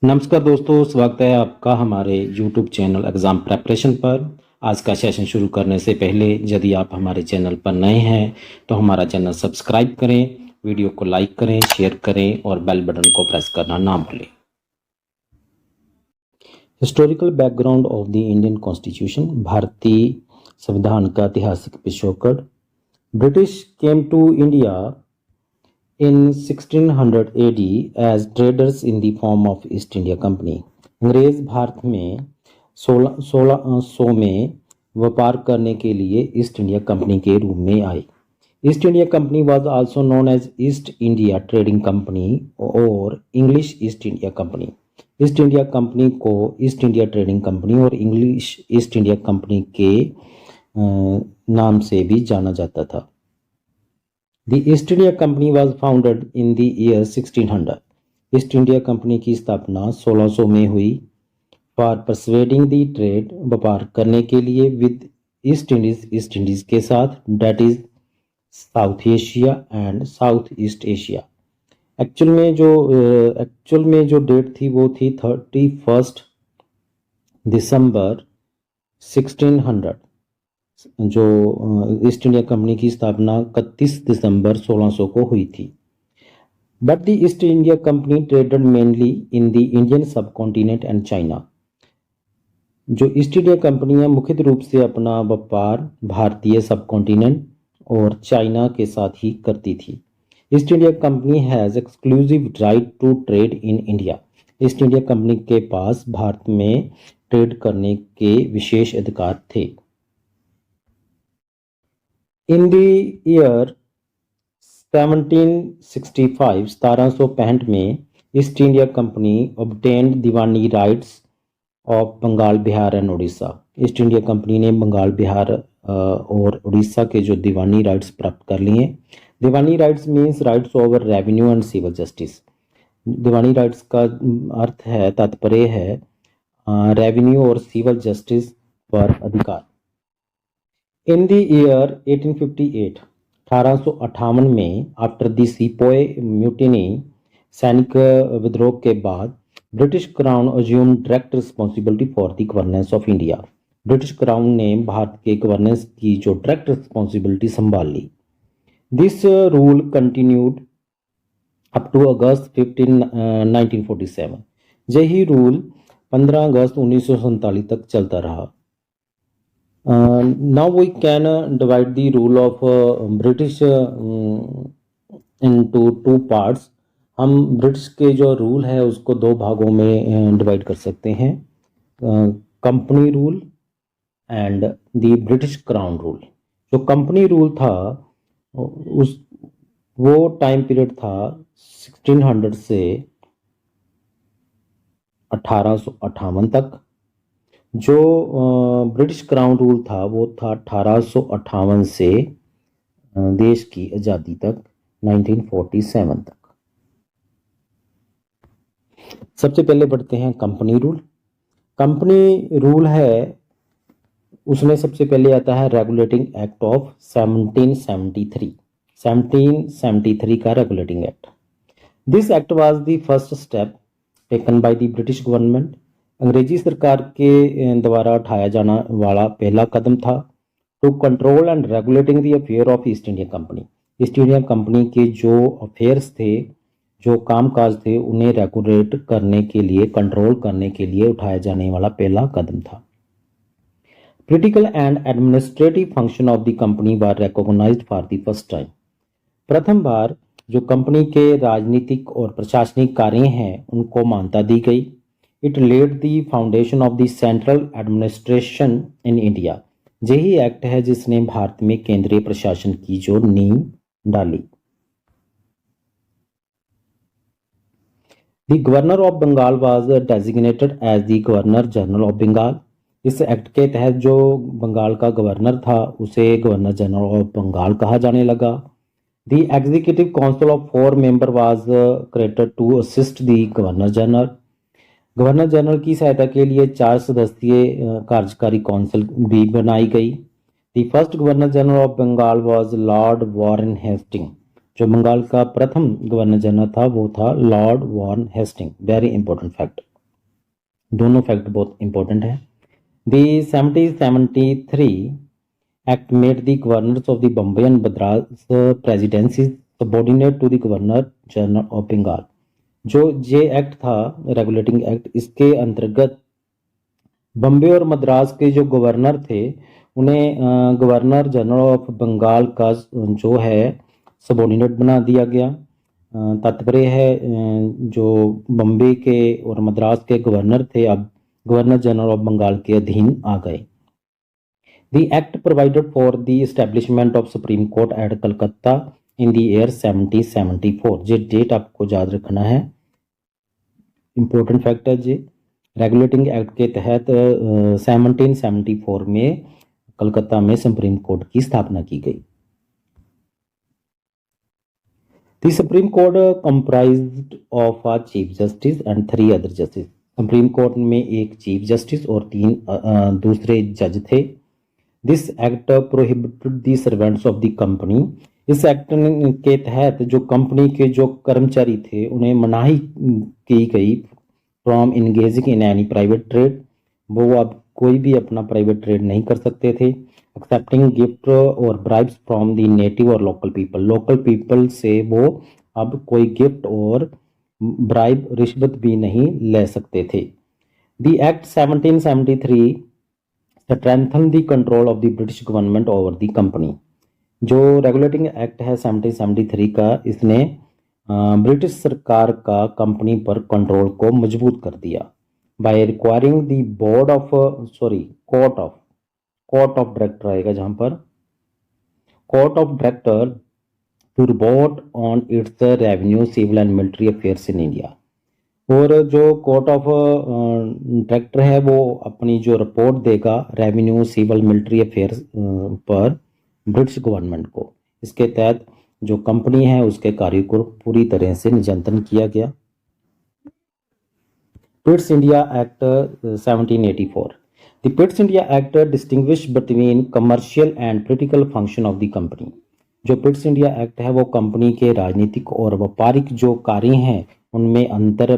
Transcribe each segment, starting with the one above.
नमस्कार दोस्तों, स्वागत है आपका हमारे YouTube चैनल एग्ज़ाम प्रेपरेशन पर। आज का सेशन शुरू करने से पहले यदि आप हमारे चैनल पर नए हैं तो हमारा चैनल सब्सक्राइब करें, वीडियो को लाइक करें, शेयर करें और बेल बटन को प्रेस करना ना भूलें। Historical background of the Indian constitution. भारतीय संविधान का ऐतिहासिक पिछोकड़। British came to India in 1600 AD as traders in the form of East India Company। अंग्रेज भारत में 1600 में व्यापार करने के लिए ईस्ट इंडिया कंपनी के रूप में आए। East India company was also known as East India trading company और English East India company. East India company को ईस्ट इंडिया ट्रेडिंग कंपनी और इंग्लिश ईस्ट इंडिया कंपनी के नाम से भी जाना जाता था। The East India Company was founded in the year 1600। East India company की स्थापना 1600 में हुई। फॉर परसुएडिंग द ट्रेड, व्यापार करने के लिए विद ईस्ट इंडीज के साथ, that is south Asia and south east Asia. Actual में जो डेट थी वो थी 31 दिसंबर 1600। जो ईस्ट इंडिया कंपनी की स्थापना 31 दिसंबर 1600 को हुई थी। But the east India company traded mainly in the Indian सब कॉन्टिनेंट एंड चाइना। जो ईस्ट इंडिया कंपनी है मुख्य रूप से अपना व्यापार भारतीय सब कॉन्टिनेंट और चाइना के साथ ही करती थी। East India company has exclusive right to trade in India. East India company के पास भारत में ट्रेड करने के विशेष अधिकार थे। In the year 1765 1765 में ईस्ट इंडिया कंपनी obtained दीवानी rights of Bengal, Bihar and Orissa. East India company ने बंगाल, बिहार और उड़ीसा के जो दीवानी राइट्स प्राप्त कर लिए। दीवानी rights means rights over revenue and civil justice. दीवानी राइट्स का अर्थ है, तात्पर्य है रेवेन्यू और सिविल जस्टिस पर अधिकार। इन द ईयर 1858 1858 में आफ्टर द सीपोय म्यूटिनी, सैनिक विद्रोह के बाद, British crown assume direct responsibility for the governance of India. British crown ने भारत के गवर्नेंस की जो डायरेक्ट रिस्पॉन्सिबिलिटी संभाल ली। This rule continued up to August 1947। यही रूल 15 अगस्त 1947 तक चलता रहा। Now we can divide the rule of British into two parts। हम ब्रिटिश के जो रूल है उसको दो भागों में डिवाइड कर सकते हैं, company rule and the British crown rule. जो कंपनी रूल था वो टाइम पीरियड था 1600 से 1858 तक। जो ब्रिटिश क्राउन रूल था वो था 1858 से देश की आज़ादी तक, 1947 तक। सबसे पहले पढ़ते हैं कंपनी रूल। कंपनी रूल है, उसमें सबसे पहले आता है रेगुलेटिंग एक्ट ऑफ 1773। 1773 का regulating act. This act was the first step taken by the British government. अंग्रेजी सरकार के द्वारा उठाया जाना वाला पहला कदम था to control and regulating the affair of East India company. East India company के जो अफेयर्स थे, जो कामकाज थे, उन्हें रेगुलेट करने के लिए, कंट्रोल करने के लिए उठाया जाने वाला पहला कदम था। Political and administrative function of the company were recognised for the first time. प्रथम बार जो कंपनी के राजनीतिक और प्रशासनिक कार्य हैं उनको मान्यता दी गई। It led the foundation of the central administration in India. यही एक्ट है जिसने भारत में केंद्रीय प्रशासन की जो नींव डाली। The governor of Bengal was designated as the governor general of Bengal. इस एक्ट के तहत जो बंगाल का गवर्नर था उसे गवर्नर जनरल ऑफ बंगाल कहा जाने लगा। The executive council of 4 member was created to assist the governor general. Governor general की सहायता के लिए 4 सदस्यीय कार्यकारी काउंसिल भी बनाई गई। The first governor general of Bengal was lord Warren Hasting. जो बंगाल का प्रथम गवर्नर जनरल था वो था lord Warren Hasting. Very important fact. दोनों फैक्ट बहुत इंपॉर्टेंट है। The 1773 act made the governors of the Bombay and Madras presidency subordinate to the governor general of Bengal. जो ये एक्ट था, रेगुलेटिंग एक्ट, इसके अंतर्गत बम्बे और मद्रास के जो गवर्नर थे उन्हें गवर्नर जनरल ऑफ बंगाल का जो है सबॉर्डिनेट बना दिया गया। तात्पर्य है जो बम्बे के और मद्रास के गवर्नर थे अब गवर्नर जनरल ऑफ बंगाल के अधीन आ गए। The act provided for the establishment of Supreme Court at Calcutta in the year 1774। ये डेट आपको याद रखना है, इंपॉर्टेंट फैक्ट है जी। रेगुलेटिंग एक्ट के तहत 1774 में कलकत्ता में सुप्रीम कोर्ट की स्थापना की गई। The Supreme Court comprised of a Chief Justice and 3 other justices। Supreme court में एक चीफ जस्टिस और 3 दूसरे जज थे। This act prohibited the servants of the company. इस एक्ट के तहत जो कंपनी के जो कर्मचारी थे उन्हें मनाही की गई from engaging in any private trade. वो अब कोई भी अपना प्राइवेट ट्रेड नहीं कर सकते थे। एक्सेप्टिंग गिफ्ट और ब्राइब्स फ्रॉम द नेटिव और लोकल पीपल। लोकल पीपल से वो अब कोई गिफ्ट और ब्राइब, रिश्वत भी नहीं ले सकते थे। The act 1773 strengthen the control of the British government over the company. जो रेगुलेटिंग एक्ट है 1773 का, इसने ब्रिटिश सरकार का कंपनी पर कंट्रोल को मजबूत कर दिया। By requiring the board of court of director आएगा जहां पर court of director to report on its revenue, civil and military affairs in India. और जो कोर्ट ऑफ डायरेक्टर है वो अपनी जो रिपोर्ट देगा रेवेन्यू, सिविल, मिलिट्री अफेयर्स पर ब्रिटिश गवर्नमेंट को। इसके तहत जो कंपनी है उसके कार्य को पूरी तरह से नियंत्रण किया गया। Pitt's India act 1784। The Pitt's India act distinguish between commercial and political function of the company. जो पिट्स इंडिया एक्ट है वो कंपनी के राजनीतिक और व्यापारिक जो कार्य हैं उनमें अंतर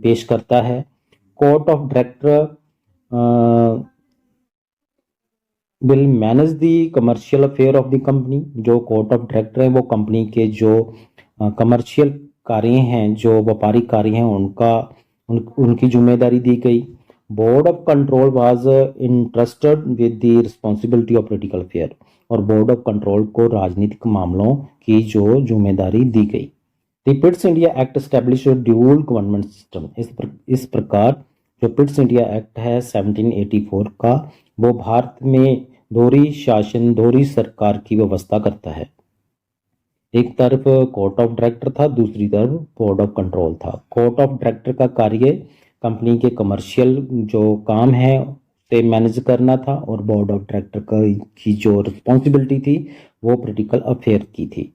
पेश करता है। Court of director will manage the commercial affair of the company. जो कोर्ट ऑफ डायरेक्टर है वो कंपनी के जो कमर्शियल कार्य हैं, जो व्यापारिक कार्य हैं, उनकी जिम्मेदारी दी गई। Board of control was interested with the responsibility of political affair. और बोर्ड ऑफ कंट्रोल को राजनीतिक मामलों की जो जिम्मेदारी दी गई। The Pitt's India act establish dual government system. इस प्रकार जो पिट्स इंडिया एक्ट है 1784 का, वो भारत में दोहरी शासन, दोहरी सरकार की व्यवस्था करता है। एक तरफ कोर्ट ऑफ डायरेक्टर था, दूसरी तरफ बोर्ड ऑफ कंट्रोल था। कोर्ट ऑफ डायरेक्टर का कार्य कंपनी के कमर्शियल जो काम है उसे मैनेज करना था और बोर्ड ऑफ डायरेक्टर की जो रिस्पॉन्सिबिलिटी थी वो पॉलिटिकल अफेयर की थी।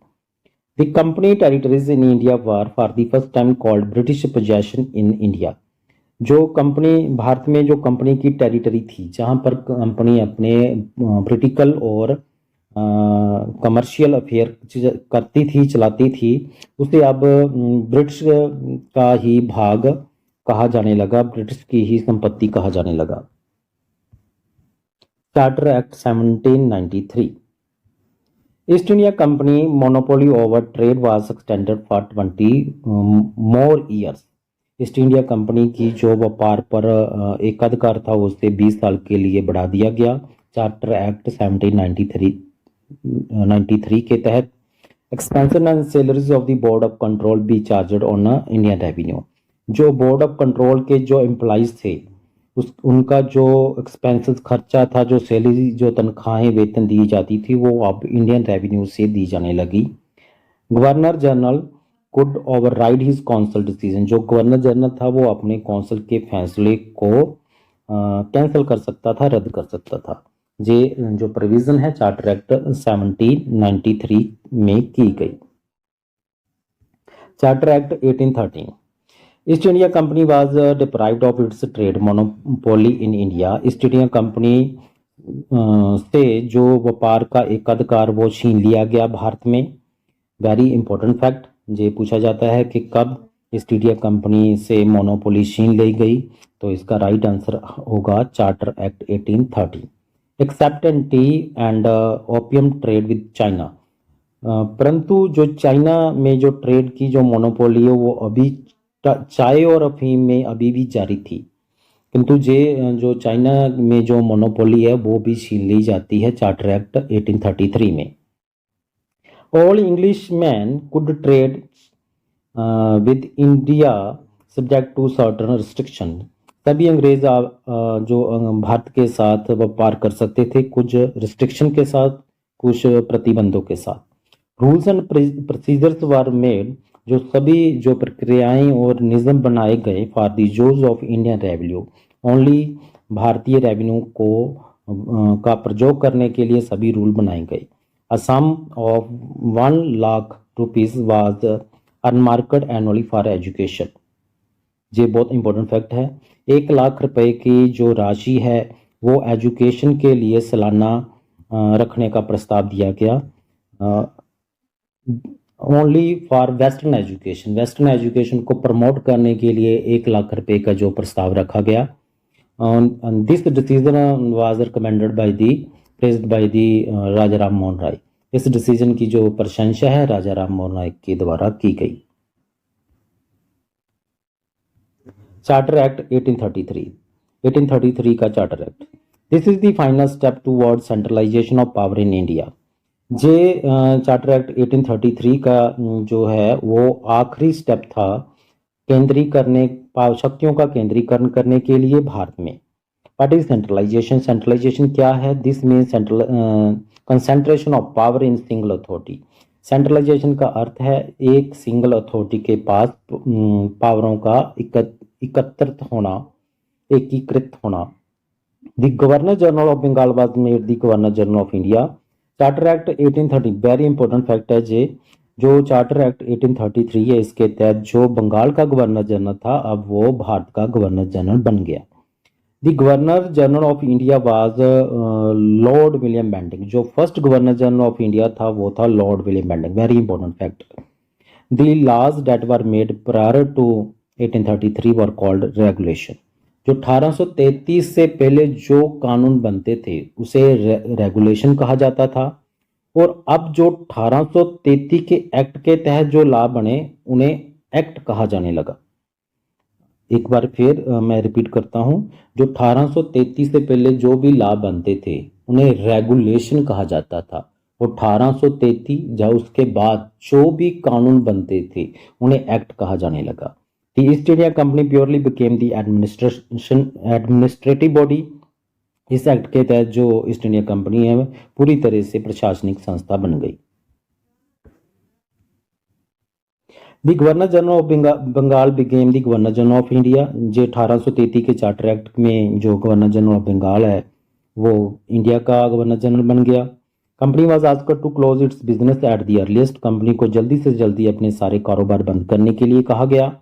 The company territories in India were for the first time called British possession in India. जो कंपनी भारत में जो कंपनी की टेरिटरी थी जहां पर कंपनी अपने पॉलिटिकल और कमर्शियल अफेयर करती थी, चलाती थी, उसे अब ब्रिटिश का ही भाग कहा जाने लगा, ब्रिटिश की ही संपत्ति कहा जाने लगा। Charter act 1793। East India company monopoly over trade was extended for 20 more years. East India company की जो व्यापार पर एकाधिकार था उसे 20 साल के लिए बढ़ा दिया गया। चार्टर एक्ट 1793 के तहत expansion and salaries of the board of control be charged on Indian revenue. जो बोर्ड ऑफ कंट्रोल के जो एम्प्लॉइज थे उनका जो एक्सपेंसेस, खर्चा था, जो सैलरी, जो तनख्वाहें, वेतन दी जाती थी वो अब इंडियन रेवेन्यू से दी जाने लगी। Governor general could override his council decision. जो गवर्नर जनरल था वो अपने काउंसिल के फैसले को कैंसिल कर सकता था, रद्द कर सकता था। ये जो प्रोविजन है चार्टर एक्ट 1793 में की गई। Charter act 1813। East India company was deprived of its trade monopoly in India. East India company से जो व्यापार का एकाधिकार वो छीन लिया गया भारत में। वेरी इंपॉर्टेंट फैक्ट, ये पूछा जाता है कि कब ईस्ट इंडिया कंपनी से मोनोपोली छीन ली गई। तो इसका राइट आंसर होगा charter act 1830। Except and tea and opium trade with China. परंतु जो चाइना में जो ट्रेड की जो मोनोपोली है वो अभी चाय और अफीम में अभी भी जारी थी, किंतु जो चाइना में जो मोनोपोली है वो भी छीन ली जाती है चार्टर एक्ट 1833 में। All English man could trade with India subject to certain restriction. सभी अंग्रेज जो भारत के साथ व्यापार कर सकते थे, कुछ रिस्ट्रिक्शन के साथ, कुछ प्रतिबंधों के साथ। Rules and procedures were made, जो सभी जो प्रक्रियाएं और निज़म बनाए गए for the use of Indian revenue, only भारतीय रेवेन्यू को का प्रयोग करने के लिए सभी रूल बनाए गए। A sum of 1 lakh rupees was earmarked annually for education. ये बहुत इंपॉर्टेंट फैक्ट है। 1 लाख रुपए की जो राशि है वो एजुकेशन के लिए सालाना रखने का प्रस्ताव दिया गया। Only for western education, western education को प्रमोट करने के लिए 1 लाख रुपए का जो प्रस्ताव रखा गया। This decision was recommended by the praised by the Raja Ram Mohan Roy. इस डिसीजन की जो प्रशंसा है राजा राम मोहन राय के द्वारा की गई। चार्टर एक्ट 1833 का charter act. This is the final step toward centralisation of power in India. जे चार्टर एक्ट 1833 का जो है वो आखिरी स्टेप था शक्तियों का केंद्रीकरण करने के लिए भारत में। What is centralisation? सेंट्रलाइजेशन क्या है? This mean concentration of power in single authority. Centralisation का अर्थ है एक सिंगल अथॉरिटी के पास पावरों का एकत्रित होना, एकीकृत होना। The governor general of Bengal was made the governor general of India. Charter act 1830 very important fact है जो चार्टर एक्ट 1833 है, इसके तहत जो बंगाल का गवर्नर जनरल था अब वो भारत का गवर्नर जनरल बन गया। The governor general of India was Lord William Bentinck. जो first governor general of India था वो था Lord William Bentinck. Very important fact. The laws that were made prior to 1833 were called regulation. जो 1833 से पहले जो कानून बनते थे उसे रेगुलेशन कहा जाता था, और अब जो 1833 के एक्ट के तहत जो लॉ बने उन्हें एक्ट कहा जाने लगा। एक बार फिर मैं रिपीट करता हूं, जो 1833 से पहले जो भी लॉ बनते थे उन्हें रेगुलेशन कहा जाता था, और 1833 या उसके बाद जो भी कानून बनते थे उन्हें एक्ट कहा जाने लगा। The East India Company purely became the administrative body। इस एक्ट के तहत जो ईस्ट इंडिया कंपनी है पूरी तरह से प्रशासनिक संस्था बन गई। The governor general of Bengal became the governor general of India. जो 1833 के चार्टर एक्ट में जो गवर्नर जनरल ऑफ बंगाल है वो इंडिया का गवर्नर जनरल बन गया। Company was asked to close its business at the earliest. Company को जल्दी से जल्दी अपने सारे कारोबार बंद करने के लिए कहा गया।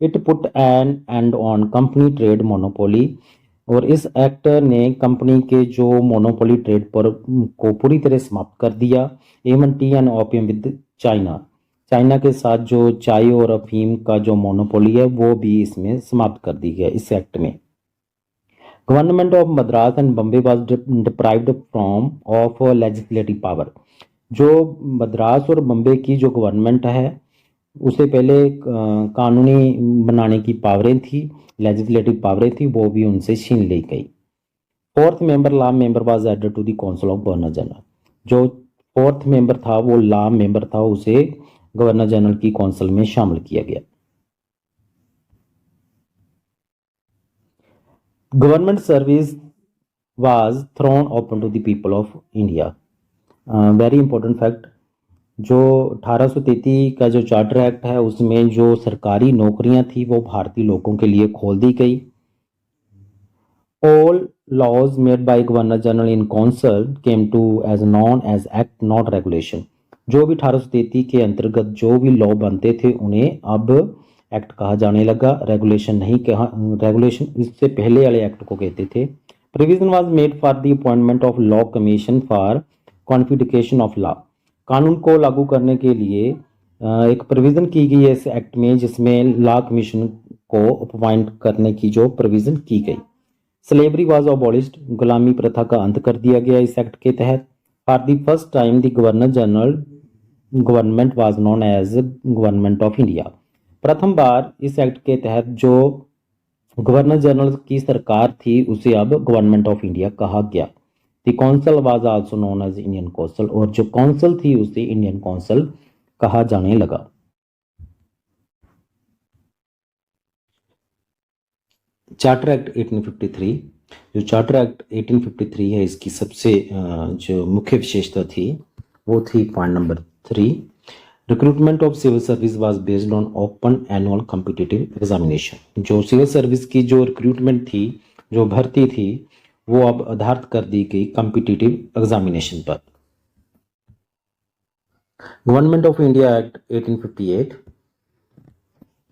It put an end on company trade monopoly. और इस एक्ट ने कंपनी के जो मोनोपोली ट्रेड पर को पूरी तरह समाप्त कर दिया। Even tea and opium with China. China के साथ जो चाय और अफीम का जो मोनोपोली है वो भी इसमें समाप्त कर दी गया इस एक्ट में। Government of Madras and Bombay was deprived from of legislative power. जो मद्रास और बम्बे की जो गवर्नमेंट है उसे पहले कानूनी बनाने की पावरें थी, लेजिस्लेटिव पावरें थी, वो भी उनसे छीन ली गई। Fourth member law member was added to the council of governor general. जो फोर्थ मेंबर था वो लॉ मेंबर था, उसे गवर्नर जनरल की काउंसिल में शामिल किया गया। Government service was thrown open to the people of India. Very important fact. जो 1833 का जो चार्टर एक्ट है उसमें जो सरकारी नौकरियां थी वो भारतीय लोगों के लिए खोल दी गई। All laws made by governor general in council came to as known as act not regulation. जो भी 1833 के अंतर्गत जो भी लॉ बनते थे उन्हें अब एक्ट कहा जाने लगा, रेगुलेशन नहीं कहा। रेगुलेशन इससे पहले वाले एक्ट को कहते थे। Provision was made for the appointment of law commission for codification of law. कानून को लागू करने के लिए एक प्रोविज़न की गई है इस एक्ट में जिसमें लॉ कमीशन को अपॉइंट करने की जो प्रोविज़न की गई। स्लेवरी वाज अबॉलिश्ड, गुलामी प्रथा का अंत कर दिया गया इस एक्ट के तहत। For the first time the governor general government was known as government of India. प्रथम बार इस एक्ट के तहत जो गवर्नर जनरल की सरकार थी उसे अब गवर्नमेंट ऑफ इंडिया कहा गया। The council was also known as Indian council, और जो काउंसिल थी उसे इंडियन काउंसिल कहा जाने लगा। चार्टर एक्ट 1853, जो चार्टर एक्ट 1853 है इसकी सबसे जो मुख्य विशेषता थी वो थी point number 3, recruitment of civil service was based on open annual competitive examination. जो सिविल सर्विस की जो रिक्रूटमेंट थी, जो भर्ती थी, वो अब आधारित कर दी गई कॉम्पिटिटिव एग्जामिनेशन पर। Government of India act 1858,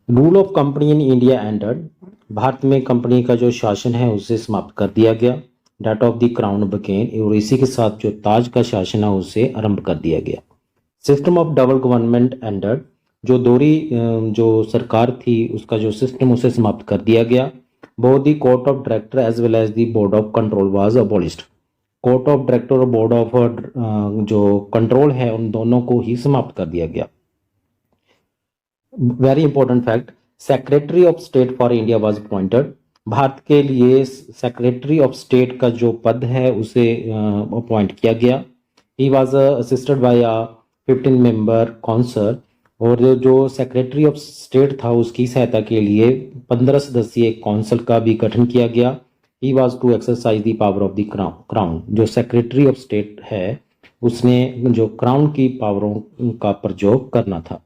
rule of company in India ended, Bharat में कंपनी का जो शासन है उसे समाप्त कर दिया गया। That of the crown began, और इसी के साथ जो ताज का शासन है उसे आरंभ कर दिया गया। System of double government ended, जो दोहरी जो सरकार थी उसका जो सिस्टम उसे समाप्त कर दिया गया। Both the court of director as well as the board of control was abolished, court of director और बोर्ड ऑफ जो कंट्रोल है उन दोनों को ही समाप्त कर दिया गया। Very important fact, secretary of state for India was appointed, भारत के लिए सेक्रेटरी ऑफ स्टेट का जो पद है उसे अपॉइंट किया गया। He was assisted by a 15 member council, और जो सेक्रेटरी ऑफ स्टेट था उसकी सहायता के लिए 15 सदस्यीय काउंसिल का भी गठन किया गया। He was to exercise the power of the crown, जो सेक्रेटरी ऑफ स्टेट है उसने जो क्राउन की पावरों का प्रयोग करना था।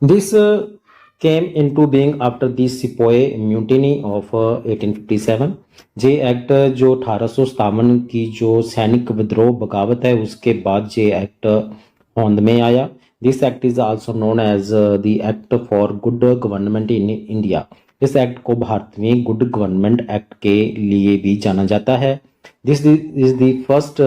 This came into being after the Sepoy Mutiny of 1857। J act जो 1857 की जो सैनिक विद्रोह बगावत है उसके बाद जे एक्ट होंद में आया। This act is also known as the act for good government in India. इस एक्ट को भारत में गुड गवर्नमेंट एक्ट के लिए भी जाना जाता है। This is the first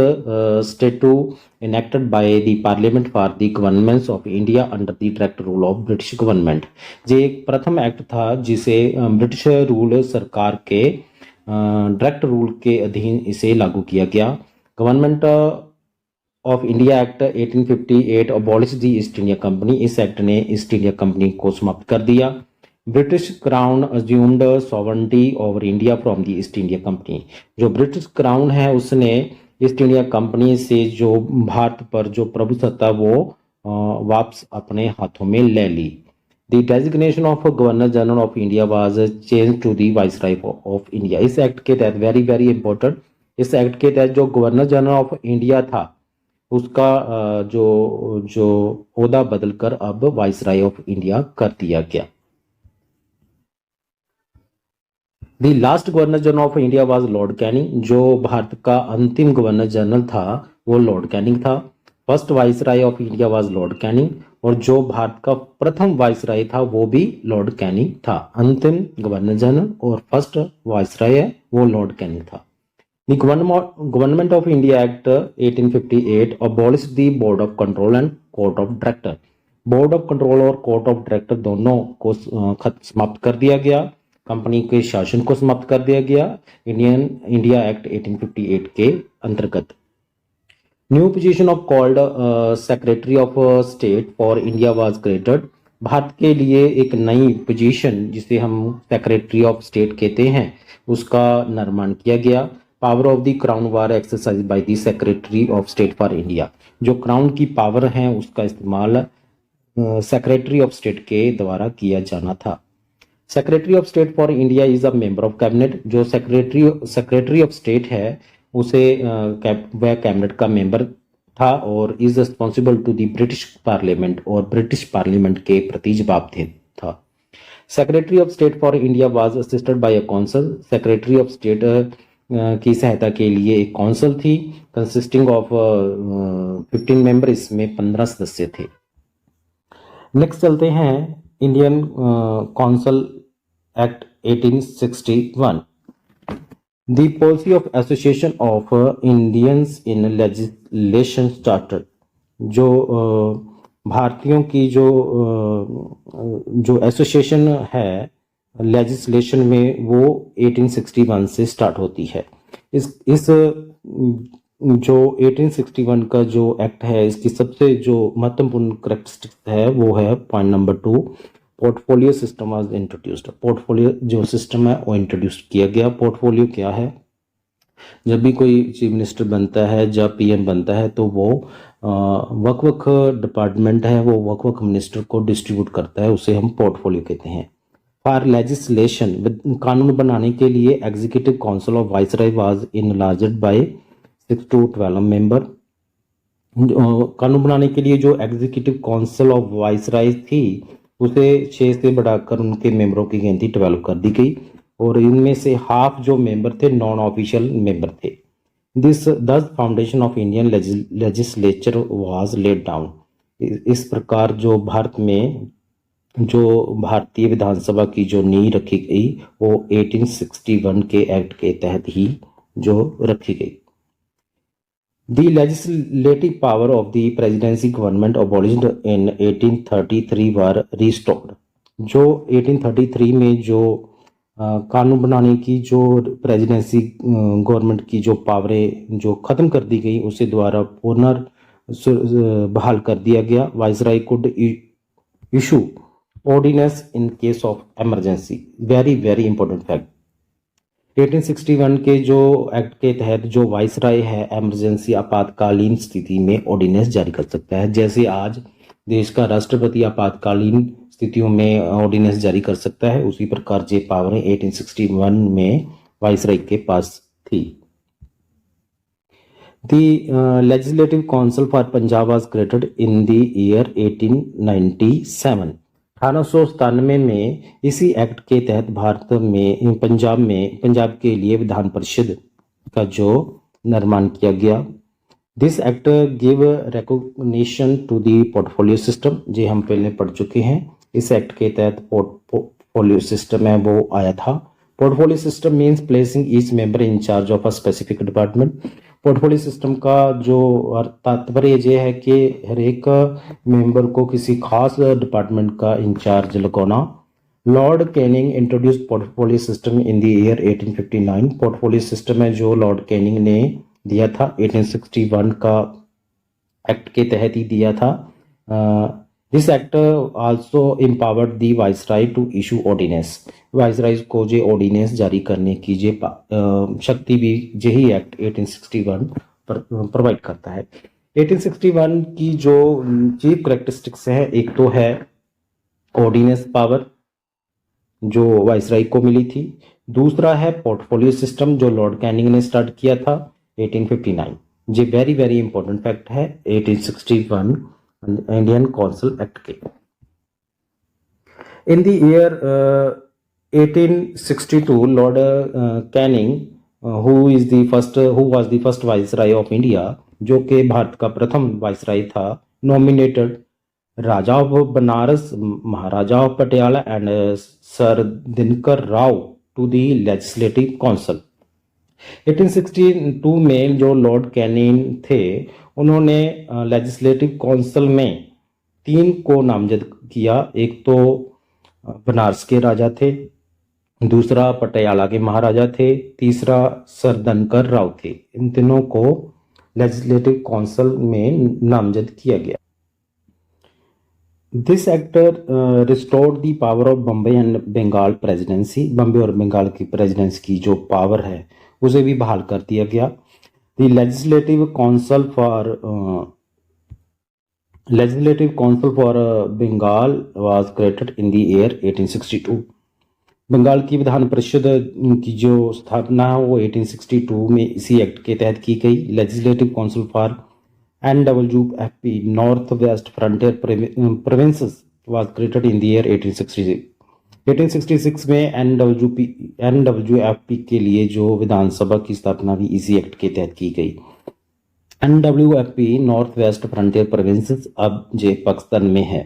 statute enacted by the Parliament for the governments of India under the direct rule of British government। ये एक प्रथम एक्ट था जिसे ब्रिटिश रूल सरकार के डायरेक्ट रूल के अधीन इसे लागू किया गया। Government of India act 1858 abolish the east India company, इस एक्ट ने ईस्ट इंडिया कंपनी को समाप्त कर दिया। British crown assumed sovereignty over India from the east India company, जो ब्रिटिश क्राउन है उसने ईस्ट इंडिया कंपनी से जो भारत पर जो प्रभुसत्ता वो वापस अपने हाथों में ले ली। The designation of governor general of India was change to the viceroy of India. इस एक्ट के तहत वेरी वेरी इंपॉर्टेंट, इस एक्ट के तहत जो गवर्नर जनरल ऑफ इंडिया था उसका जो ओहदा बदलकर अब वाइसराय ऑफ इंडिया कर दिया गया। The last governor general of India was Lord Canning, जो भारत का अंतिम गवर्नर जनरल था वो लॉर्ड कैनिंग था। First viceroy of India was Lord Canning, और जो भारत का प्रथम वाइसराय था वो भी लॉर्ड कैनिंग था। अंतिम गवर्नर जनरल और फर्स्ट वाइसराय है वो लॉर्ड कैनिंग था। The government of India act 1858 abolish the board of control and court of director. Board of control और कोर्ट ऑफ डायरेक्टर दोनों को समाप्त कर दिया गया, कंपनी के शासन को समाप्त कर दिया गया इंडिया एक्ट 1858 के अंतर्गत। New position of called secretary of state for India was created. Bharat के लिए एक नई पोजीशन जिसे हम सेक्रेटरी ऑफ स्टेट कहते हैं उसका निर्माण किया गया। Power of the crown war exercise by the secretary of state for India, जो क्राउन की पावर है उसका इस्तेमाल सेक्रेटरी ऑफ स्टेट के द्वारा किया जाना था। Secretary of state for India is a member of cabinet, जो सेक्रेटरी ऑफ स्टेट है उसे वह कैबिनेट का मेंबर था और is responsible to the British parliament, और ब्रिटिश पार्लियामेंट के प्रति जवाबदेह था। Secretary of state for India was assisted by a council, secretary of state की सहायता के लिए एक काउंसिल थी कंसिस्टिंग ऑफ 15 मेंबर, इसमें 15 सदस्य थे। नेक्स्ट चलते हैं Indian council act 1861। The policy of association of Indians in legislation starter, जो भारतीयों की जो एसोसिएशन है लेजिस्लेशन में वो 1861 से स्टार्ट होती है। इस जो 1861 का जो एक्ट है, इसकी सबसे जो महत्वपूर्ण करेक्टरिस्टिक्स है वो है point number 2, portfolio system was introduced. Portfolio जो सिस्टम है वो इंट्रोड्यूस किया गया। पोर्टफोलियो क्या है? जब भी कोई चीफ मिनिस्टर बनता है, जब पीएम बनता है, तो वो वक् वक् डिपार्टमेंट है वो वक् वक् मिनिस्टर को डिस्ट्रीब्यूट करता है, उसे हम पोर्टफोलियो कहते हैं। फॉर लेजिस्लेशन, कानून बनाने के लिए executive council of viceroy was enlarged by 6 to 12 member. कानून बनाने के लिए जो एग्जीक्यूटिव काउंसिल ऑफ वाइसराय थी उसे 6 से बढ़ाकर उनके मेंबरों की गिनती 12 कर दी गई, और इनमें से हाफ जो मेंबर थे नॉन ऑफिशियल मेंबर थे। दिस दस foundation of Indian legislature was laid down. इस प्रकार जो भारत में जो भारतीय विधानसभा की जो नींव रखी गई वो 1861 के एक्ट के तहत ही जो रखी गई। The legislative power of the presidency government abolished in 1833 were restored। जो 1833 में जो कानून बनाने की जो प्रेसिडेंसी गवर्नमेंट की जो पावरें जो खत्म कर दी गई उसे द्वारा बहाल कर दिया गया। Viceroy could issue ordinance in case of emergency. Very very important fact. 1861 के जो एक्ट के तहत जो वाइसराय है इमरजेंसी आपातकालीन स्थिति में ऑर्डिनेंस जारी कर सकता है। जैसे आज देश का राष्ट्रपति आपातकालीन स्थितियों में ऑर्डिनेंस जारी कर सकता है, उसी प्रकार ये पावरें 1861 में वाइसराय के पास थी। The legislative council for Punjab was created in the year 1897। 1897 में इसी एक्ट के तहत भारत में पंजाब के लिए विधान परिषद का जो निर्माण किया गया। This act give recognition to the portfolio system, जो हम पहले पढ़ चुके हैं। इस एक्ट के तहत पोर्टफोलियो सिस्टम है वो आया था। Portfolio system means placing each member in charge of a specific department. Portfolio system का जो तात्पर्य ये है कि हर एक मेंबर को किसी खास डिपार्टमेंट का इंचार्ज लगाना। Lord Canning introduced portfolio system in the year 1859। Portfolio system है जो लॉर्ड कैनिंग ने दिया था 1861 का एक्ट के तहत ही दिया था। This act also empowered the viceroy to issue ordinance. Viceroy को जे ऑर्डिनेंस जारी करने की जे शक्ति भी यही एक्ट 1861 प्रोवाइड करता है। 1861 की जो चीफ करेक्टरिस्टिक्स है, एक तो है ऑर्डिनेंस पावर जो वाइसराय को मिली थी, दूसरा है पोर्टफोलियो सिस्टम जो लॉर्ड कैनिंग ने स्टार्ट किया था 1859। ये वेरी वेरी इंपॉर्टेंट फैक्ट है 1861 इंडियन काउंसिल एक्ट के। In the year 1862 lord Canning who was the first viceroy of India, जो कि भारत का प्रथम वाइसराय था, nominated raja of Benares, maharaja of Patiala and sir Dinkar Rao to the legislative council. 1862 में जो लॉर्ड कैनिंग थे उन्होंने लेजिस्लेटिव काउंसिल में 3 को नामजद किया। एक तो बनारस के राजा थे, दूसरा पटियाला के महाराजा थे, तीसरा सर दिनकर राव थे। इन तीनों को लेजिस्लेटिव काउंसिल में नामजद किया गया। This act restored the power of Bombay and Bengal presidency. Bombay और बंगाल की प्रेसिडेंसी की जो पावर है उसे भी बहाल कर दिया गया। The legislative council for Bengal was created in the year 1862। Bengal की विधान परिषद की जो स्थापना है वो 1862 में इसी एक्ट के तहत की गई। Legislative council for NWFP north west frontier provinces was created in the year 1866। 1866 में NWFP के लिए जो विधानसभा की स्थापना भी इसी एक्ट के तहत की गई। NWFP north west frontier provinces अब जे पाकिस्तान में है।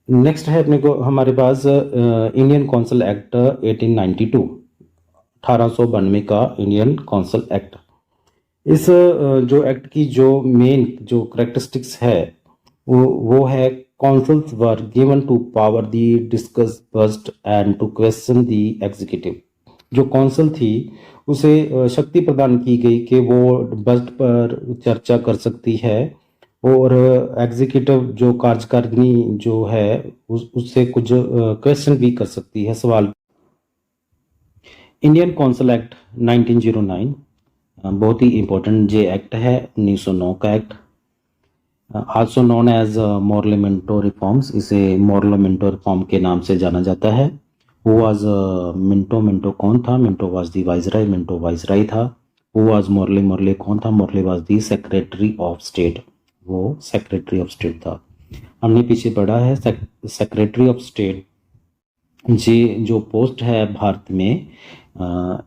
नेक्स्ट है अपने को हमारे पास इंडियन कौंसल एक्ट 1892, 1892 का इंडियन कौंसल एक्ट। इस जो एक्ट की जो मेन जो करेक्टरिस्टिक्स है वो है councils were given to power the discuss budget and to question the executive. जो कौंसल थी उसे शक्ति प्रदान की गई कि वो बजट पर चर्चा कर सकती है और एग्जीक्यूटिव जो कार्यकारिणी जो है उससे कुछ क्वेश्चन भी कर सकती है, सवाल। इंडियन कौंसल एक्ट 1909 बहुत ही इंपॉर्टेंट जे एक्ट है, 1909 का act, also known as Morley Minto reforms. इसे मोरलेमेंटो रिफॉर्म के नाम से जाना जाता है। वो वाज मिंटो, मिंटो कौन था? Minto was the viceroy, Minto viceroy था। वो वाज मोरले, मोरले कौन था? Morley was the secretary of state, वो सेक्रेटरी ऑफ स्टेट था। हमने पीछे पढ़ा है सेक्रेटरी ऑफ स्टेट जी जो पोस्ट है भारत में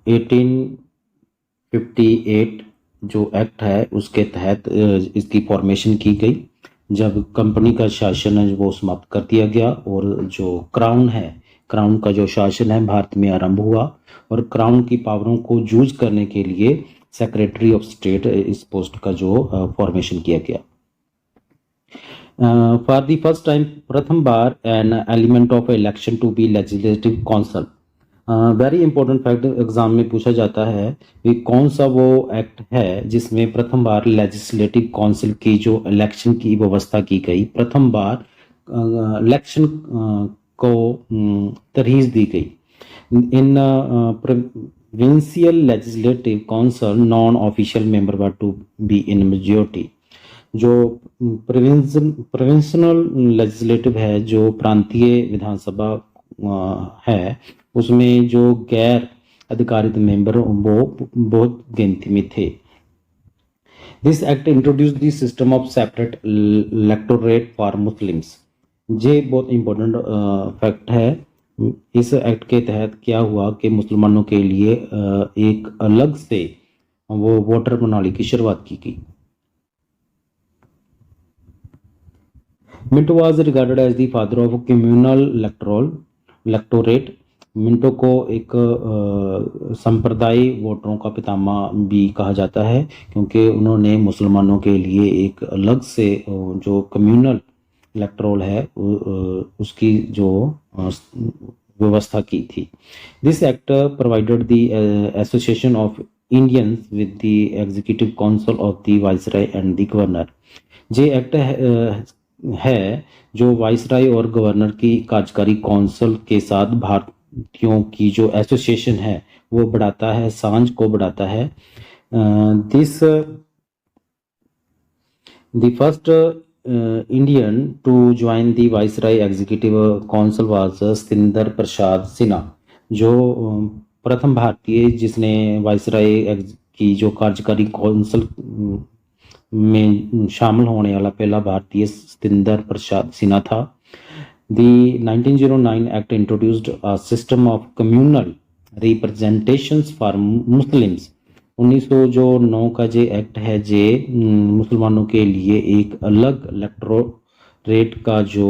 1858 जो एक्ट है उसके तहत इसकी फॉर्मेशन की गई, जब कंपनी का शासन है वो समाप्त कर दिया गया और जो क्राउन है, क्राउन का जो शासन है भारत में आरंभ हुआ और क्राउन की पावरों को यूज करने के लिए सेक्रेटरी ऑफ स्टेट इस पोस्ट का जो फॉर्मेशन किया गया। फॉर द फर्स्ट टाइम, प्रथम बार, an element of election to be legislative council. Very important fact exam में पूछा जाता है कि कौन सा वो एक्ट है जिसमें प्रथम बार लेजिस्लेटिव काउंसिल की जो इलेक्शन की व्यवस्था की गई, प्रथम बार इलेक्शन को तरहीज दी गई। In provincial legislative council non official member were to be in majority. जो प्रोविंशनल लेजिस्लेटिव है, जो प्रांतीय विधानसभा है, उसमें जो गैर अधिकारित मेंबर वो बहुत गिनती में थे। This act introduce the system of separate electorate for Muslims. ये बहुत इंपॉर्टेंट फैक्ट है। इस एक्ट के तहत क्या हुआ कि मुसलमानों के लिए एक अलग से वो वोटर प्रणाली की शुरुआत की गई। Minto was regarded as the father of communal electorate. Minto को एक संप्रदायी वोटरों का पितामह भी कहा जाता है क्योंकि उन्होंने मुसलमानों के लिए एक अलग से जो कम्युनल इलेक्टोरल है उसकी जो व्यवस्था की थी। This act provided the association of Indians with the executive council of the viceroy and the governor. ये एक्ट है जो वाइसराय और गवर्नर की कार्यकारी काउंसिल के साथ भारतीयों की जो एसोसिएशन है वो बढ़ाता है, सांझ को बढ़ाता है। This the first Indian to join the viceroy executive council was Satinder Prasad Sinha. जो प्रथम भारतीय जिसने वाइसराय की जो कार्यकारी काउंसिल में शामिल होने वाला पहला भारतीय सतिंदर प्रसाद सिन्हा था। The 1909 Act introduced a system of communal representations for Muslims। 1909 का जे एक्ट है जे मुसलमानों के लिए एक अलग इलेक्टोरेट का जो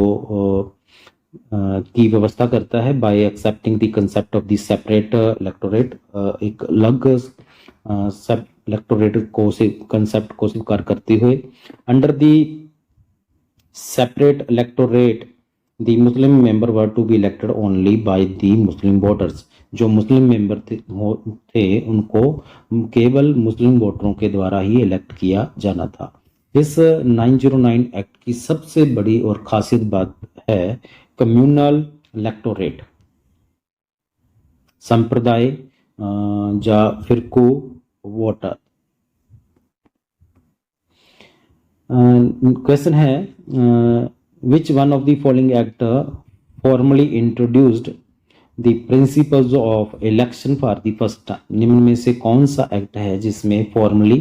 की व्यवस्था करता है bye accepting the concept of the separate electorate. एक अलग इलेक्टोरेट को से कंसेप्ट को स्वीकार करते हुए under the separate electorate the Muslim member were to be elected only by the Muslim voters. जो मुस्लिम मेंबर थे उनको केवल मुस्लिम वोटरों के द्वारा ही इलेक्ट किया जाना था। इस 909 एक्ट की सबसे बड़ी और खासियत बात है कम्युनल इलेक्टोरेट। संप्रदाय या फिरकू वोटर। क्वेश्चन है which one of the following act formally introduced the principles of election for the first time। निम्न में से कौन सा एक्ट है जिसमें फॉर्मली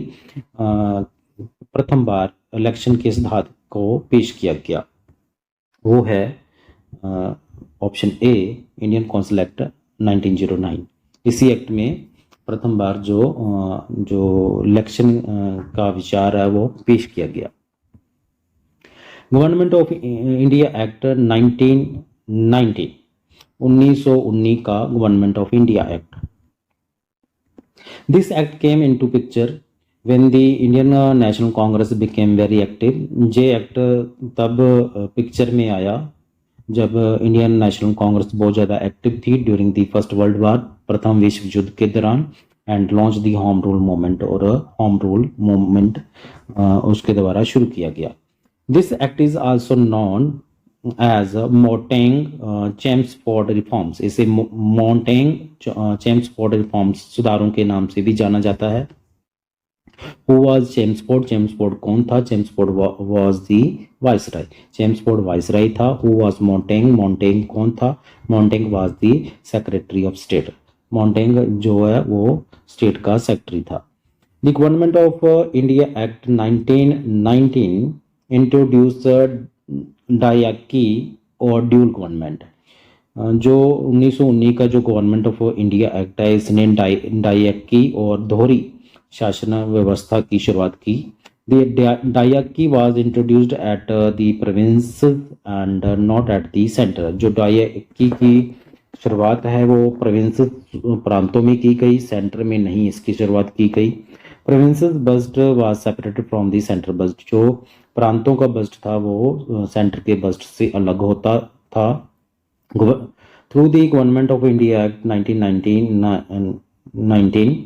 प्रथम बार इलेक्शन के सिद्धांत को पेश किया गया? वो है option A, Indian council act 1909। इसी एक्ट में प्रथम बार जो इलेक्शन का विचार है वो पेश किया गया। गवर्नमेंट ऑफ इंडिया एक्ट 1919, 1919 का government of India act. This act came into picture when the Indian national Congress became very active. ये एक्ट तब पिक्चर में आया जब इंडियन नेशनल कांग्रेस बहुत ज़्यादा एक्टिव थी during the first world war, प्रथम विश्व युद्ध के दौरान, and launch the home rule movement, और होम रूल मूवमेंट उसके द्वारा शुरू किया गया। This act is also known as Montagu Chelmsford reforms. इसे मोंटेग चेम्सफोर्ड रिफॉर्म्स, सुधारों के नाम से भी जाना जाता है। Who was Chelmsford? चेम्सफोर्ड कौन था? Chelmsford was the viceroy. Chelmsford viceroy था। Who was Montagu? मोंटेग कौन था? Montagu was the secretary of state. Montagu जो है वो स्टेट का सेक्रेटरी था। The government of India act 1919 introduced डायकी और ड्यूल गवर्नमेंट। जो 1919 का जो गवर्नमेंट ऑफ इंडिया एक्ट है, इसने डायकी और दोहरी शासन व्यवस्था की शुरुआत की। डायकी was introduced at the province and not at the centre. जो डायकी की शुरुआत है वो प्रोविंस प्रांतों में की गई, सेंटर में नहीं इसकी शुरुआत की गई। Provinces budget was separated from the centre budget. जो प्रांतों का बजट था वो सेंटर के बजट से अलग होता था। Through the government of India act 1919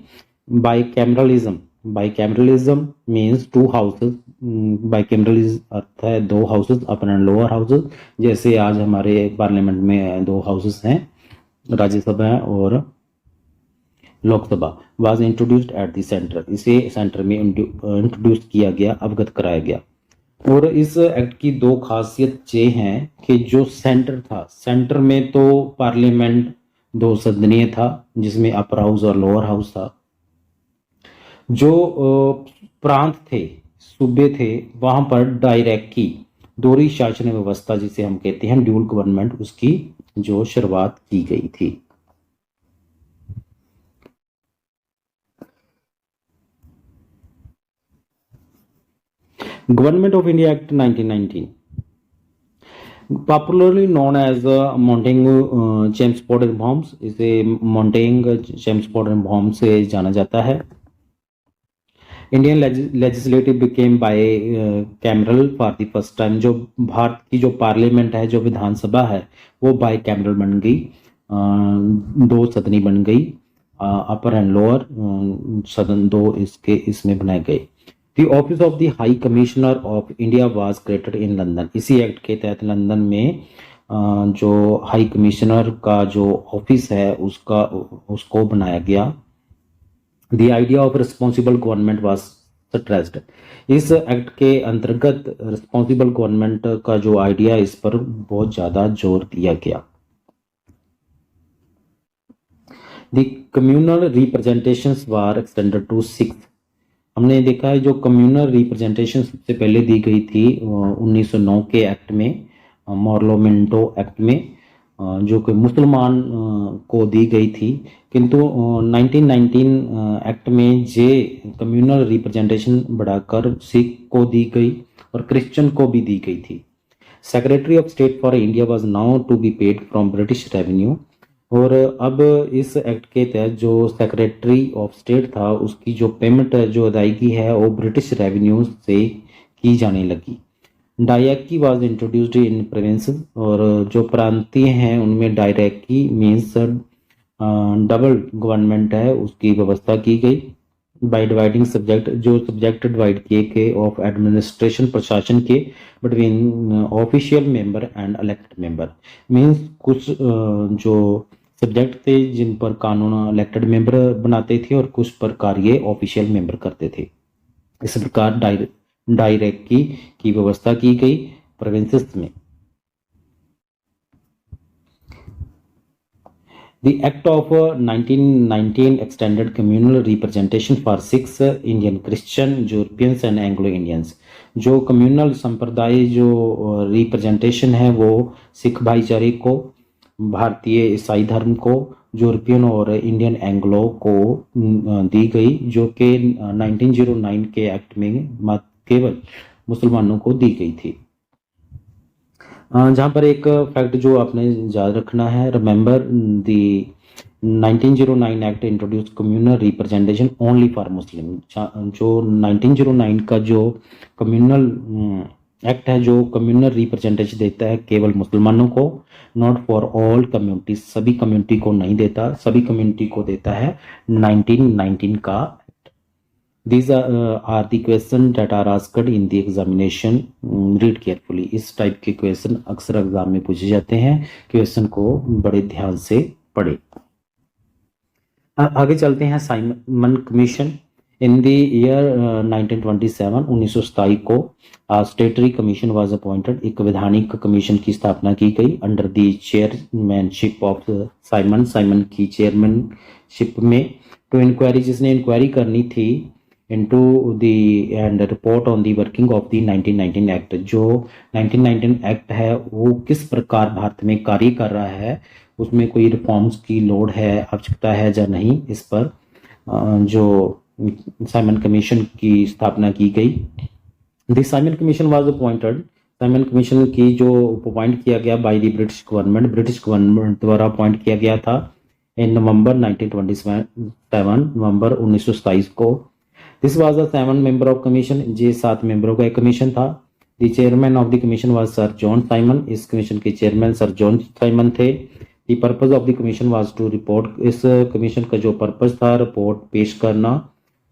bicameralism. Bicameralism means two houses. Bicameralism अर्थ है दो houses, upper and lower houses. जैसे आज हमारे पार्लियामेंट में दो हाउसेस हैं, राज्यसभा और Lok Sabha. Was introduced at the centre. इसे सेंटर में इंट्रोड्यूस किया गया, अवगत कराया गया। और इस एक्ट की दो खासियत ये हैं कि जो सेंटर था, सेंटर में तो पार्लियामेंट दो सदनीय था जिसमें अपर हाउस और लोअर हाउस था। जो प्रांत थे, सूबे थे, वहां पर डायरेक्टली दोहरी शासन व्यवस्था जिसे हम कहते हैं ड्यूल गवर्नमेंट, उसकी जो शुरुआत की गई थी। Government of India act 1919 popularly known as Montagu Chelmsford reforms. इसे मोंटेग चेम्सफोर्ड रिफॉर्म से जाना जाता है। Indian legislative became bicameral for the first time. जो भारत की जो पार्लियामेंट है, जो विधानसभा है, वो बाय कैमरल बन गई, दो सदनी बन गई। अपर एंड लोअर सदन दो इसमें बनाए गए। The office of the high commissioner of India was created in London. इसी एक्ट के तहत लंदन में जो हाई कमिश्नर का जो ऑफिस है उसको बनाया गया। The idea of responsible government was stressed. इस एक्ट के अंतर्गत रिस्पॉन्सिबल गवर्नमेंट का जो आइडिया, इस पर बहुत ज्यादा जोर दिया गया। The communal representations were extended to 6। हमने देखा है जो कम्युनल रिप्रेजेंटेशन सबसे पहले दी गई थी 1909 के एक्ट में, मॉर्लोमेंटो एक्ट में, जो कि मुसलमान को दी गई थी। किंतु 1919 एक्ट में जे कम्युनल रिप्रेजेंटेशन बढ़ाकर सिख को दी गई और क्रिश्चियन को भी दी गई थी। Secretary of state for India was now to be paid from British revenue. और अब इस एक्ट के तहत जो सेक्रेटरी ऑफ स्टेट था उसकी जो पेमेंट है, जो अदायगी है, वो ब्रिटिश रेवेन्यू से की जाने लगी। Dietary was introduced in provinces. और जो प्रांतीय हैं उनमें डायरेक्टी मीन्स डबल गवर्नमेंट है, उसकी व्यवस्था की गई। बाय डिवाइडिंग सब्जेक्ट, जो सब्जेक्ट डिवाइड किए गए ऑफ एडमिनिस्ट्रेशन, प्रशासन के, between official member and elected member. Means कुछ जो सब्जेक्ट थे जिन पर कानून इलेक्टेड मेंबर बनाते थे और कुछ प्रकार ये ऑफिशियल मेंबर करते थे। इस प्रकार डायरेक्टी की व्यवस्था की गई प्रोविंसेस में। The Act of 1919 extended communal representation for Sikhs, Indian Christian, Europeans and Anglo-Indians। जो कम्युनल संप्रदाय जो रिप्रेजेंटेशन है वो सिख भाईचारे को, भारतीय ईसाई धर्म को, यूरोपियन और इंडियन एंग्लो को दी गई, जो कि 1909 के एक्ट में केवल मुसलमानों को दी गई थी। जहाँ पर एक फैक्ट जो आपने याद रखना है, remember the 1909 act introduce communal representation only for Muslim. जो 1909 का जो कम्युनल एक्ट है, जो कम्युनल रिप्रेजेंटेशन देता है केवल मुसलमानों को, नॉट फॉर ऑल कम्युनिटीज, सभी कम्युनिटी को नहीं देता, सभी कम्युनिटी को देता है 1919 का। These are the question that are asked in the examination. Read carefully. इस टाइप के क्वेश्चन अक्सर एग्जाम में पूछे जाते हैं, क्वेश्चन को बड़े ध्यान से पढ़े। आगे चलते हैं Simon commission. In the year 1927 1927 को स्टेटरी कमीशन वाज अपॉइंटेड, एक वैधानिक कमीशन की स्थापना की गई under the chairmanship of Simon की चेयरमैनशिप में, टू इंक्वायरी, जिसने इंक्वायरी करनी थी into the and report on the working of the 1919 act. जो 1919 एक्ट है वो किस प्रकार भारत में कार्य कर रहा है, उसमें कोई रिफॉर्म्स की लोड है, आवश्यकता है या नहीं, इस पर जो साइमन कमीशन की स्थापना की गई। The Simon commission was appointed, Simon commission की जो अपॉइंट किया गया बाय द ब्रिटिश गवर्नमेंट द्वारा अपॉइंट किया गया था इन नवंबर 1927, नवंबर 1927 को। This was the 7 member of commission, ये 7 मेंबरों का एक कमीशन था। The chairman of the commission was sir John Simon, इस कमीशन के चेयरमैन सर जॉन साइमन थे। The purpose of the commission was to report, इस कमीशन का जो पर्पस था रिपोर्ट पेश करना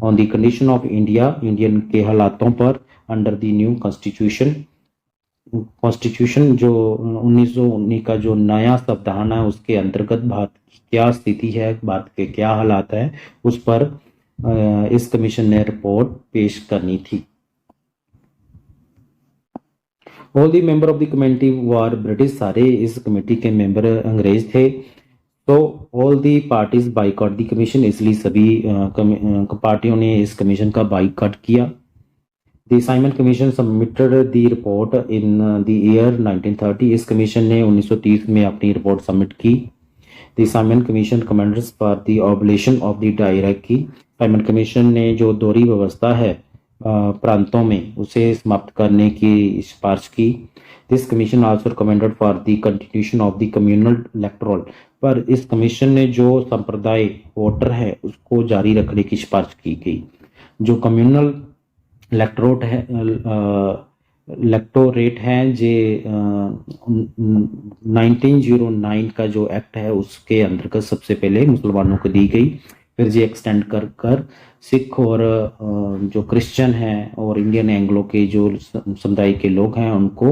on the condition of India, Indian के हालातों पर, under the new constitution, constitution जो 1919 का जो नया संविधान है उसके अंतर्गत भारत की क्या स्थिति है, भारत के क्या हालात है, उस पर इस कमीशन ने रिपोर्ट पेश करनी थी। All the member of the committee were British, सारे इस कमेटी के मेंबर अंग्रेज थे। तो all the parties boycott the commission, इसलिए सभी पार्टियों ने इस कमीशन का बाइकॉट किया। The Simon commission submitted the report in the year 1930, इस कमीशन ने 1930 में अपनी रिपोर्ट सबमिट की। The Simon commission commends for the abolition of the dyarchy, Simon commission ने जो दोहरी व्यवस्था है प्रांतों में उसे समाप्त करने की सिफारिश की। This commission also recommended for the continuation of the communal electoral, पर इस कमीशन ने जो संप्रदाय वोटर है उसको जारी रखने की सिफारिश की गई। जो कम्युनल इलेक्टोरेट है, इलेक्टोरेट है, जे 1909 का जो एक्ट है उसके अंतर्गत सबसे पहले मुसलमानों को दी गई, फिर ये एक्सटेंड कर सिख और जो क्रिश्चियन हैं और इंडियन एंग्लो के जो समुदाय के लोग हैं उनको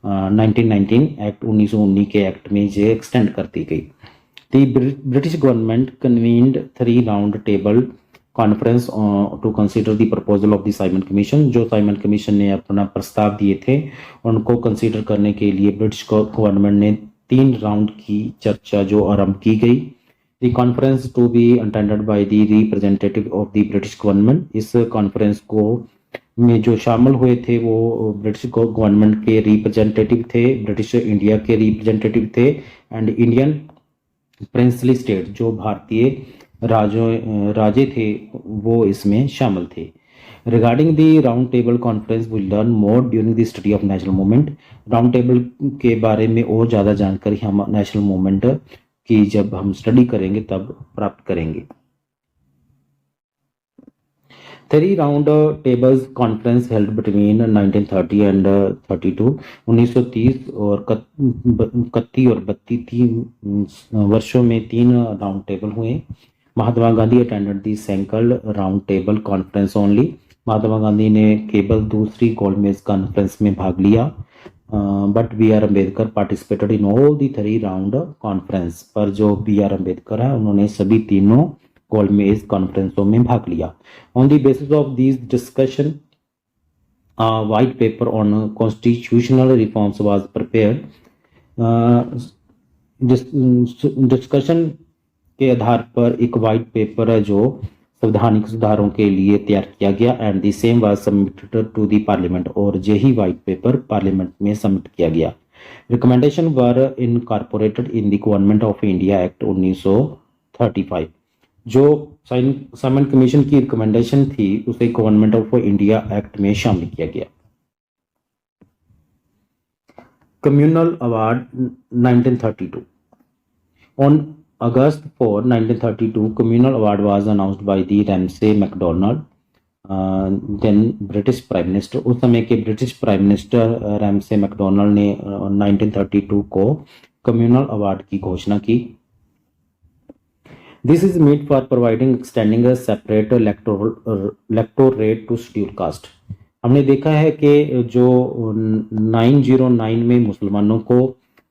1919 एक्ट 1919 के एक्ट में ये एक्सटेंड कर दी गई। The British government convened 3 round table conference to consider the proposal of the Simon commission, जो साइमन कमीशन ने अपना प्रस्ताव दिए थे उनको कंसीडर करने के लिए ब्रिटिश गवर्नमेंट ने 3 राउंड की चर्चा जो आरंभ की गई। The conference to be attended by the representative of the British government, इस कॉन्फ्रेंस को में जो शामिल हुए थे वो ब्रिटिश गवर्नमेंट के रिप्रेजेंटेटिव थे, ब्रिटिश इंडिया के रिप्रेजेंटेटिव थे, एंड इंडियन प्रिंसली स्टेट, जो भारतीय राजे थे वो इसमें शामिल थे। Regarding the round table conference will learn more during the study of national movement, round table के बारे में और ज़्यादा जानकारी हम नेशनल मूवमेंट कि जब हम स्टडी करेंगे तब प्राप्त करेंगे। 3 round tables conference held between 1930 and 32, 1930 और 31 और 32 वर्षों में 3 राउंड टेबल हुए। महात्मा गांधी अटेंडेड दी सेंकल round table conference only, Mahatma Gandhi ने केवल दूसरी गोलमेज कॉन्फ्रेंस में भाग लिया। But B R Ambedkar participated in all the 3 round conference, पर जो बी आर अम्बेडकर है उन्होंने सभी तीनों गोलमेज कॉन्फ्रेंसों में भाग लिया। On the basis of these discussion white paper on constitutional reforms was prepared, discussion के आधार पर एक व्हाइट पेपर है जो संवैधानिक सुधारों के लिए तैयार किया गया, and the same was submitted to the parliament, और यही व्हाइट पेपर पार्लियामेंट में सबमिट किया गया। Recommendation were incorporated in the government of India act 1935, जो साइमन कमीशन की रिकमेंडेशन थी उसे गवर्नमेंट ऑफ इंडिया एक्ट में शामिल किया गया। Communal Award 1932. On August 4, 1932, Communal Award was announced by the Ramsay MacDonald, then British Prime Minister. उस समय के British prime minister Ramsay McDonald ने 1932 को कम्युनल अवार्ड की घोषणा की. This is made for providing extending a separate electorate to scheduled caste. हमने देखा है कि जो 909 में मुसलमानों को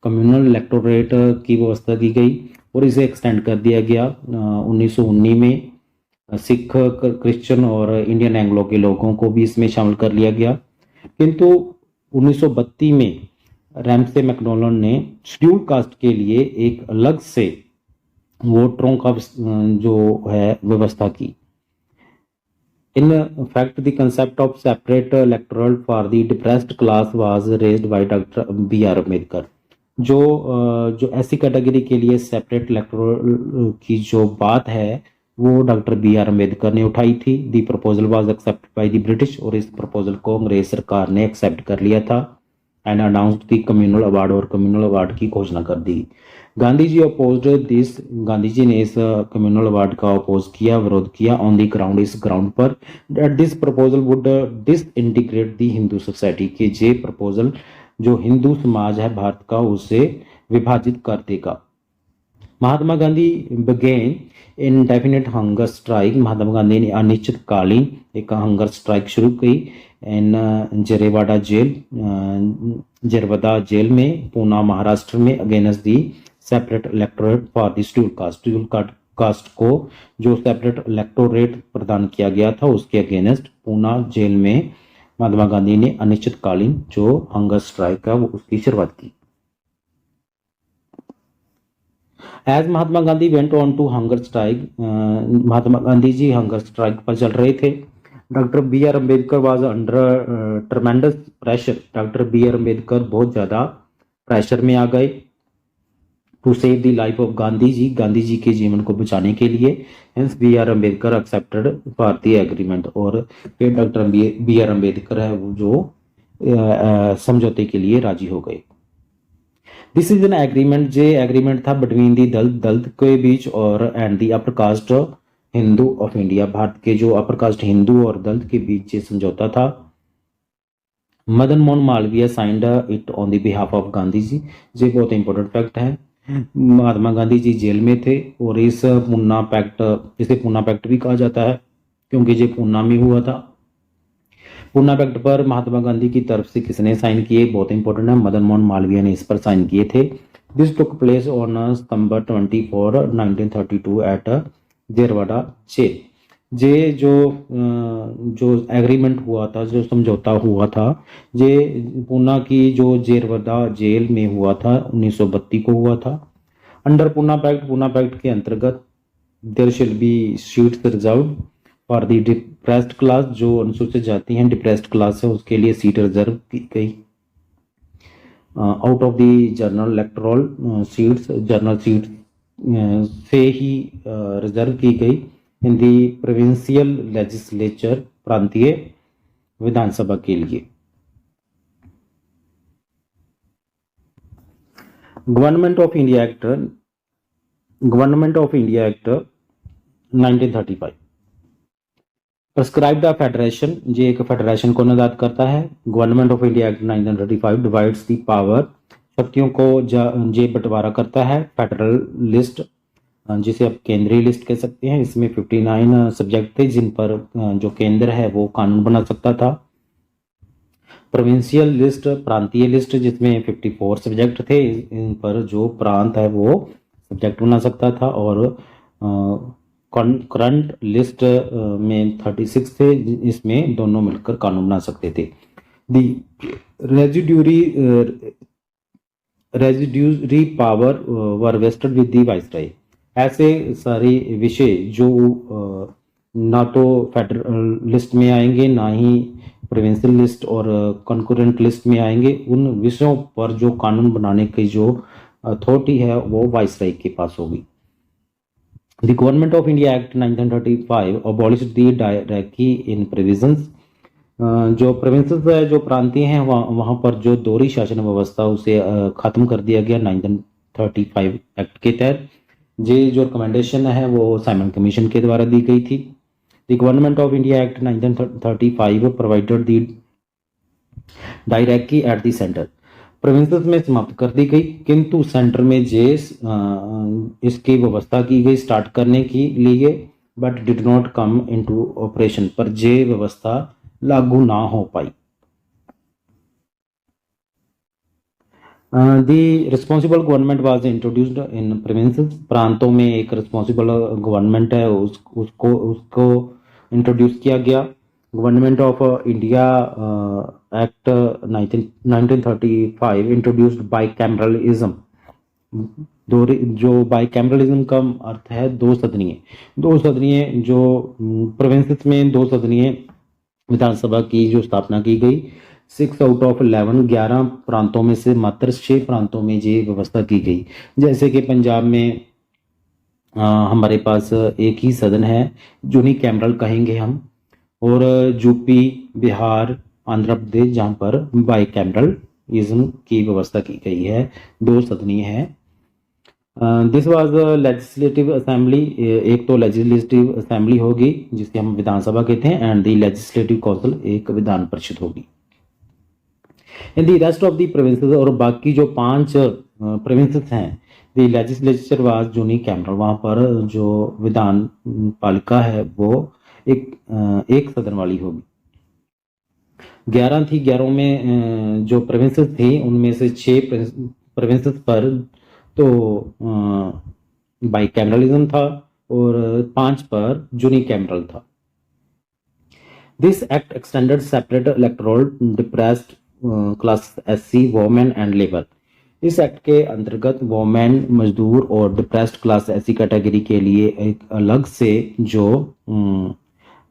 कम्युनल इलेक्टोरेट की व्यवस्था दी गई और इसे एक्सटेंड कर दिया गया. 1919 में सिख, क्रिश्चियन और इंडियन एंग्लो के लोगों को भी इसमें शामिल कर लिया गया. किंतु 1932 में रैमसे मैकडोनल्ड ने शेड्यूल्ड कास्ट के लिए एक अलग से वोटरों का जो है व्यवस्था की. In fact, the concept of separate electoral for the depressed class was raised by Dr. B.R. Ambedkar. जो ऐसी कैटेगरी के लिए सेपरेट इलेक्टोरल की जो बात है वो डॉक्टर बी आर अम्बेडकर ने उठाई थी. The proposal was accept by the British और इस प्रपोजल को अंग्रेज सरकार ने एक्सेप्ट कर लिया था and announced the communal award और कम्युनल अवार्ड की घोषणा कर दी. Gandhi ji opposed this. गांधी जी ने इस कम्युनल अवार्ड का अपोज किया, विरोध किया ऑन द ग्राउंड, इस ग्राउंड पर that this proposal would disintegrate the Hindu society, कि ये प्रपोजल जो हिंदू समाज है भारत का उसे विभाजित कर देगा. Mahatma Gandhi began indefinite hunger strike. Mahatma Gandhi ने अनिश्चितकालीन एक हंगर स्ट्राइक शुरू की इन जेरवदा जेल में, पूना महाराष्ट्र में, against the separate electorate for the scheduled caste. Scheduled caste को जो सेपरेट इलेक्टोरेट प्रदान किया गया था उसके अगेंस्ट पूना जेल में महात्मा गांधी ने अनिश्चितकालीन जो हंगर स्ट्राइक है वो उसकी शुरुआत की. As Mahatma Gandhi went on to hunger strike. Mahatma Gandhi ji hunger strike पर चल रहे थे. Doctor B R Ambedkar was under tremendous pressure. Doctor B R Ambedkar बहुत ज्यादा प्रेशर में आ गए to save the life of Gandhi ji, Gandhi ji के जीवन को बचाने के लिए. Hence B R Ambedkar accepted for the agreement. और फिर डॉक्टर बी आर अम्बेडकर है वो जो समझौते के लिए राजी हो गए. This is an agreement. J agreement था बिटवीन दी दलित के बीच और and the upper caste Hindu of India. Bharat के जो अपर कास्ट हिंदू और दलित के बीच ये समझौता था. Madan Mohan Malviya signed it on the behalf of Gandhi ji. ये बहुत इंपॉर्टेंट फैक्ट है. महात्मा गांधी जी जेल में थे और इस पूना पैक्ट, इसे पूना पैक्ट भी कहा जाता है क्योंकि ये पूना में हुआ था. पूना पैक्ट पर महात्मा गांधी की तरफ से किसने साइन किए, बहुत इंपॉर्टेंट है, मदन मोहन मालवीय ने इस पर साइन किए थे. This took place on September 24, 1932 at Yerwada jail. ये जो एग्रीमेंट हुआ था, जो समझौता हुआ था, ये पूना की जो जेरवाड़ा जेल में हुआ था 1932 को हुआ था. अंडर पूना पैक्ट के अंतर्गत there shall be seats reserve for the depressed class. जो अनुसूचित जाति हैं, डिप्रेस्ड क्लास है, उसके लिए सीट रिजर्व की गई. Out of the general electoral seats, general seat से ही रिजर्व की गई इन दी प्रोविंशियल लेजिस्लेचर, प्रांतीय विधानसभा के लिए. Government of India act 1935 prescribe the federation. ये एक फेडरेशन को निर्धारित करता है. Government of India act 1935 divides the power, शक्तियों को जे बंटवारा करता है. फेडरल लिस्ट, जिसे आप केंद्रीय लिस्ट कह सकते हैं, इसमें 59 सब्जेक्ट थे जिन पर जो केंद्र है वो कानून बना सकता था. प्रोविंशियल लिस्ट, प्रांतीय लिस्ट, जिसमें 54 सब्जेक्ट थे, इन पर जो प्रांत है वो सब्जेक्ट बना सकता था. और करंट लिस्ट में 36 थे, इसमें दोनों मिलकर कानून बना सकते थे. The residuary power were vested with the viceroy. ऐसे सारे विषय जो ना तो फेडरल लिस्ट में आएंगे ना ही प्रोविंशियल लिस्ट और कंकरेंट लिस्ट में आएंगे, उन विषयों पर जो कानून बनाने की जो अथॉरिटी है वो वाइसराय के पास होगी. The Government of India Act 1935 abolished the diarchy in provisions. जो प्रोविंसेस है, जो प्रांतीय हैं, वहाँ पर जो दोहरी शासन व्यवस्था उसे ख़त्म कर दिया गया 1935 एक्ट के तहत। ये जो रिकमेंडेशन है वो साइमन कमीशन के द्वारा दी गई थी। The government of India act 1935 provided the directly at the centre. Provinces में समाप्त कर दी गई, किंतु सेंटर में इसकी व्यवस्था की गई स्टार्ट करने के लिए, but did not come into operation, पर जे व्यवस्था लागू ना हो पाई। The responsible government was introduced in provinces. प्रांतों में एक रिस्पॉन्सिबल गवर्नमेंट है, उसको इंट्रोड्यूस किया गया। Government of India act 1935 introduced bicameralism. जो बाईकैमरलिज्म का अर्थ है दो सदनीय जो प्रोविंसेस में दो सदनीय विधानसभा की जो स्थापना की गई। 6 आउट ऑफ 11 प्रांतों में से मात्र 6 प्रांतों में ये व्यवस्था की गई। जैसे कि पंजाब में हमारे पास एक ही सदन है, यूनिकैमरल कहेंगे हम, और यूपी, बिहार, आंध्र प्रदेश जहाँ पर बाईकैमरलिज्म की व्यवस्था की गई है, दो सदनीय है। This was legislative assembly. एक तो लेजिस्लेटिव असेंबली होगी जिसे हम विधानसभा कहते हैं, एंड द लेजिस्लेटिव काउंसिल एक विधान परिषद होगी। In the rest of the provinces, और बाकी जो 5 प्रोविंसेस हैं, द लेजिस्लेचर वाज यूनिकैमरल। वहाँ पर जो विधान पालिका है वो एक सदन वाली होगी। 11 थी, 11 में जो प्रोविंसेस थी उनमें से 6 प्रोविंसेस पर तो बाईकैमरलिज्म था और 5 पर यूनिकैमरल था। This act extended separate electoral depressed class SC, women and labour. इस एक्ट के अंतर्गत वोमेन, मजदूर और डिप्रेस्ड क्लास SC कैटेगरी के लिए एक अलग से जो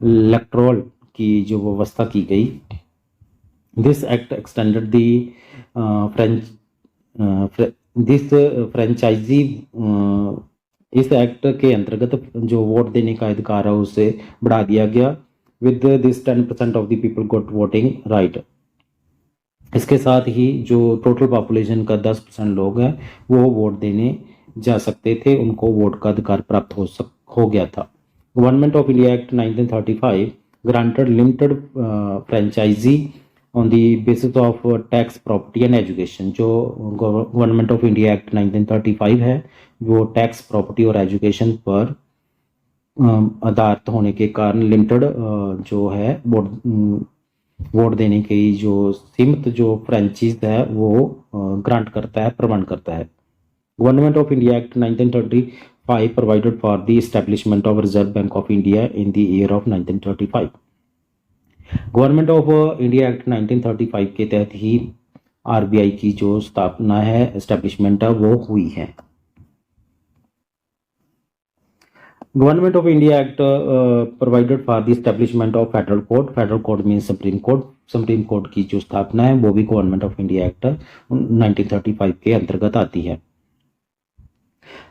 इलेक्टोरल की जो व्यवस्था की गई। This act extended the franchise. इस एक्ट के अंतर्गत जो वोट देने का अधिकार है उसे बढ़ा दिया गया। With this 10% of the people got voting right. इसके साथ ही जो टोटल पॉपुलेशन का 10% लोग हैं वो वोट देने जा सकते थे, उनको वोट का अधिकार प्राप्त हो गया था। Government of India act 1935 granted limited franchise on the basis of tax, property and education. जो गवर्नमेंट ऑफ इंडिया एक्ट 1935 है वो टैक्स, प्रॉपर्टी और एजुकेशन पर आधारित होने के कारण लिमिटेड जो है वोट देने की जो सीमित जो फ्रेंचाइज है वो ग्रांट करता है, प्रदान करता है। Government of India act 1935 provided for the establishment of Reserve Bank of India in the year of 1935। Government of India act 1935 के तहत ही RBI की जो स्थापना है, एस्टेब्लिशमेंट है, वो हुई है। Government of India act provided for the establishment of federal court. Federal court mean supreme court. Supreme court की जो स्थापना है वो भी गवर्नमेंट ऑफ इंडिया एक्ट 1935 के अंतर्गत आती है।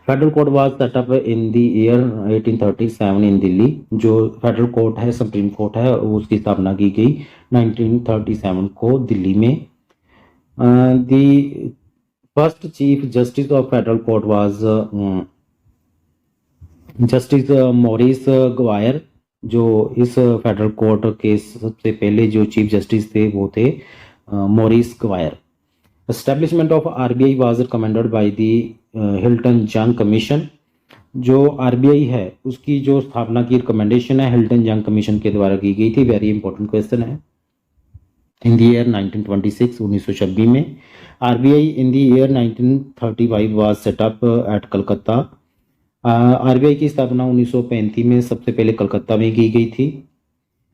Federal court was set up in the year 1837 इन दिल्ली। जो फेडरल कोर्ट है, सुप्रीम कोर्ट है, उसकी स्थापना की गई 1937 को दिल्ली में। The first chief justice of federal court was justice Morris Gwyer. जो इस फेडरल कोर्ट के सबसे पहले जो चीफ जस्टिस थे वो थे Morris Gwyer. Establishment of RBI was recommended by the Hilton young commission. जो RBI है उसकी जो स्थापना की रिकमेंडेशन है हिल्टन यंग कमीशन के द्वारा की गई थी। वेरी इंपॉर्टेंट क्वेश्चन है। इन द ईयर 1926 1926 में RBI in the year 1935 was set up at Calcutta. RBI की स्थापना 1935 में सबसे पहले कलकत्ता में की गई थी।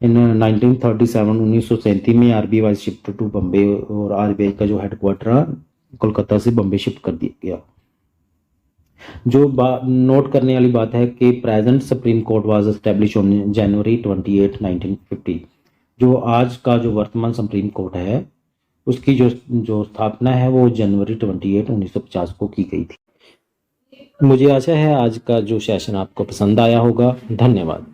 इन 1937 1937 में RBI was shift to Bombay और RBI का जो हेडक्वार्टर कोलकाता से बम्बे शिफ्ट कर दिया गया। जो नोट करने वाली बात है कि present supreme court was establish on January 28 1950। जो आज का जो वर्तमान सुप्रीम कोर्ट है उसकी जो स्थापना है वो जनवरी 28 1950 को की गई थी। मुझे आशा है आज का जो सेशन आपको पसंद आया होगा। धन्यवाद।